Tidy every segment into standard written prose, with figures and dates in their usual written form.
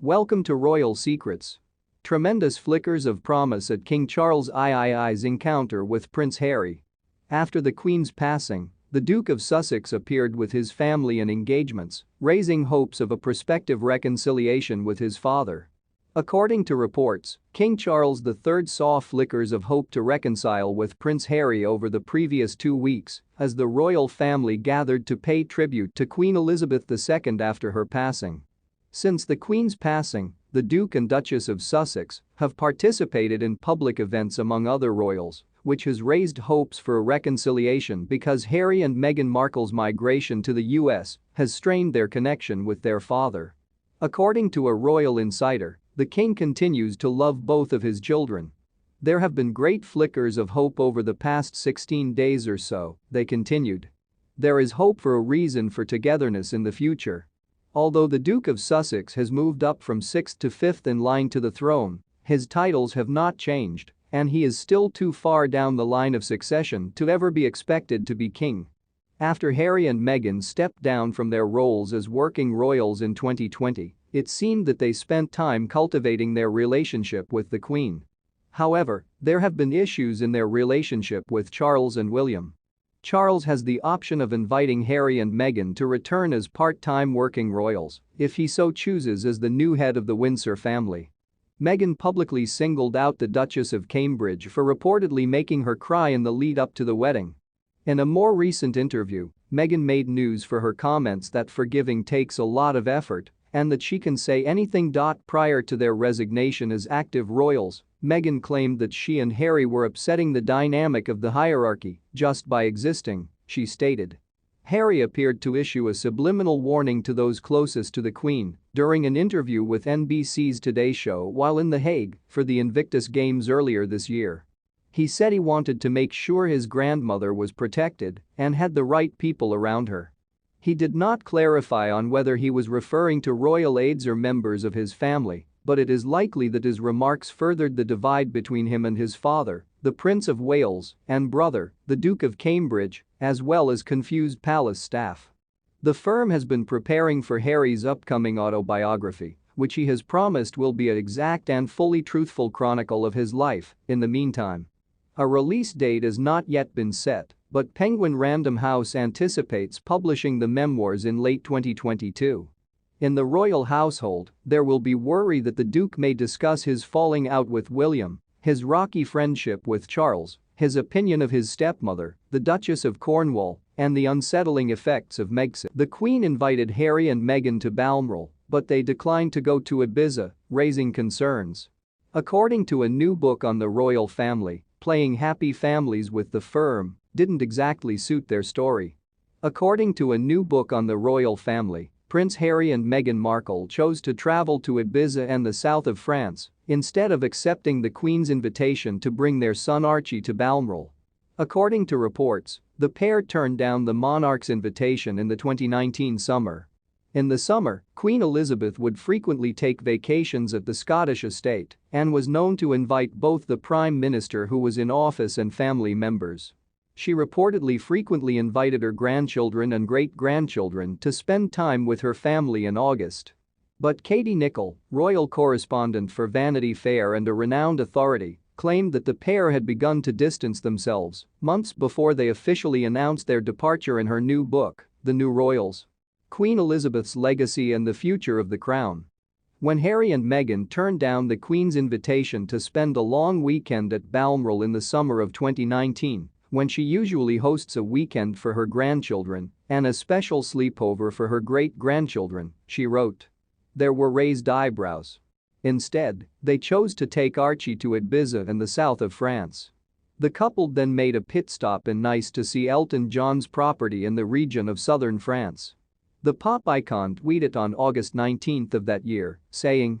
Welcome to Royal Secrets. Tremendous flickers of promise at King Charles III's encounter with Prince Harry. After the Queen's passing, the Duke of Sussex appeared with his family and engagements, raising hopes of a prospective reconciliation with his father. According to reports, King Charles III saw flickers of hope to reconcile with Prince Harry over the previous 2 weeks as the royal family gathered to pay tribute to Queen Elizabeth II after her passing. Since the Queen's passing, the Duke and Duchess of Sussex have participated in public events among other royals, which has raised hopes for a reconciliation because Harry and Meghan Markle's migration to the US has strained their connection with their father. According to a royal insider, the king continues to love both of his children. There have been great flickers of hope over the past 16 days or so, they continued. There is hope for a reason for togetherness in the future. Although the Duke of Sussex has moved up from 6th to 5th in line to the throne, his titles have not changed, and he is still too far down the line of succession to ever be expected to be king. After Harry and Meghan stepped down from their roles as working royals in 2020, it seemed that they spent time cultivating their relationship with the Queen. However, there have been issues in their relationship with Charles and William. Charles has the option of inviting Harry and Meghan to return as part-time working royals if he so chooses as the new head of the Windsor family. Meghan publicly singled out the Duchess of Cambridge for reportedly making her cry in the lead-up to the wedding. In a more recent interview, Meghan made news for her comments that forgiving takes a lot of effort and that she can say anything. Prior to their resignation as active royals, Meghan claimed that she and Harry were upsetting the dynamic of the hierarchy just by existing, she stated. Harry appeared to issue a subliminal warning to those closest to the Queen during an interview with NBC's Today Show while in The Hague for the Invictus Games earlier this year. He said he wanted to make sure his grandmother was protected and had the right people around her. He did not clarify on whether he was referring to royal aides or members of his family, but it is likely that his remarks furthered the divide between him and his father, the Prince of Wales, and brother, the Duke of Cambridge, as well as confused palace staff. The firm has been preparing for Harry's upcoming autobiography, which he has promised will be an exact and fully truthful chronicle of his life. In the meantime, a release date has not yet been set, but Penguin Random House anticipates publishing the memoirs in late 2022. In the royal household, there will be worry that the Duke may discuss his falling out with William, his rocky friendship with Charles, his opinion of his stepmother, the Duchess of Cornwall, and the unsettling effects of Megxit. The Queen invited Harry and Meghan to Balmoral, but they declined to go to Ibiza, raising concerns. According to a new book on the royal family, playing happy families with the firm didn't exactly suit their story. According to a new book on the royal family, Prince Harry and Meghan Markle chose to travel to Ibiza and the south of France instead of accepting the Queen's invitation to bring their son Archie to Balmoral. According to reports, the pair turned down the monarch's invitation in the 2019 summer. In the summer, Queen Elizabeth would frequently take vacations at the Scottish estate and was known to invite both the Prime Minister who was in office and family members. She reportedly frequently invited her grandchildren and great-grandchildren to spend time with her family in August. But Katie Nicholl, royal correspondent for Vanity Fair and a renowned authority, claimed that the pair had begun to distance themselves months before they officially announced their departure in her new book, The New Royals: Queen Elizabeth's Legacy and the Future of the Crown. When Harry and Meghan turned down the Queen's invitation to spend a long weekend at Balmoral in the summer of 2019, when she usually hosts a weekend for her grandchildren and a special sleepover for her great-grandchildren, she wrote. There were raised eyebrows. Instead, they chose to take Archie to Ibiza in the south of France. The couple then made a pit stop in Nice to see Elton John's property in the region of southern France. The pop icon tweeted on August 19 of that year, saying,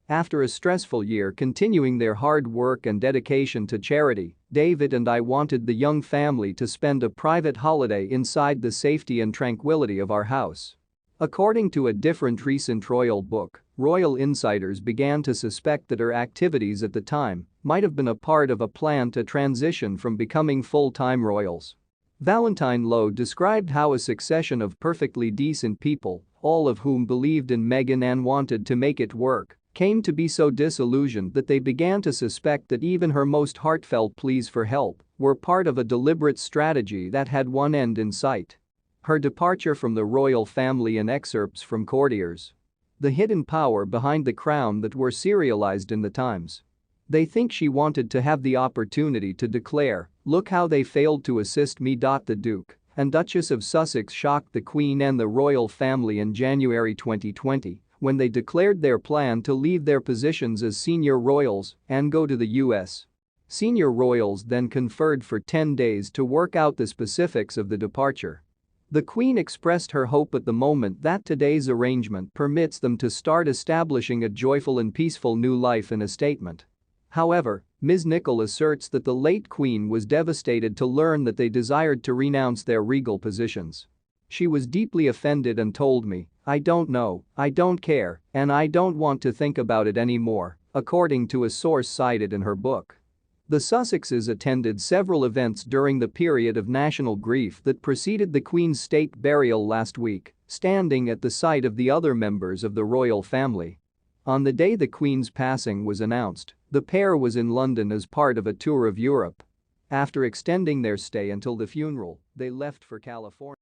"After a stressful year continuing their hard work and dedication to charity, David and I wanted the young family to spend a private holiday inside the safety and tranquility of our house." According to a different recent royal book, royal insiders began to suspect that her activities at the time might have been a part of a plan to transition from becoming full-time royals. Valentine Lowe described how a succession of perfectly decent people, all of whom believed in Meghan and wanted to make it work, came to be so disillusioned that they began to suspect that even her most heartfelt pleas for help were part of a deliberate strategy that had one end in sight. Her departure from the royal family and excerpts from courtiers. The hidden power behind the crown that were serialized in the Times. They think she wanted to have the opportunity to declare, "Look how they failed to assist me." The Duke and Duchess of Sussex shocked the Queen and the royal family in January 2020 when they declared their plan to leave their positions as senior royals and go to the US. Senior royals then conferred for 10 days to work out the specifics of the departure. The Queen expressed her hope at the moment that today's arrangement permits them to start establishing a joyful and peaceful new life in a statement. However, Ms. Nicholl asserts that the late Queen was devastated to learn that they desired to renounce their regal positions. She was deeply offended and told me, "I don't know, I don't care, and I don't want to think about it anymore," according to a source cited in her book. The Sussexes attended several events during the period of national grief that preceded the Queen's state burial last week, standing at the side of the other members of the royal family. On the day the Queen's passing was announced, the pair was in London as part of a tour of Europe. After extending their stay until the funeral, they left for California.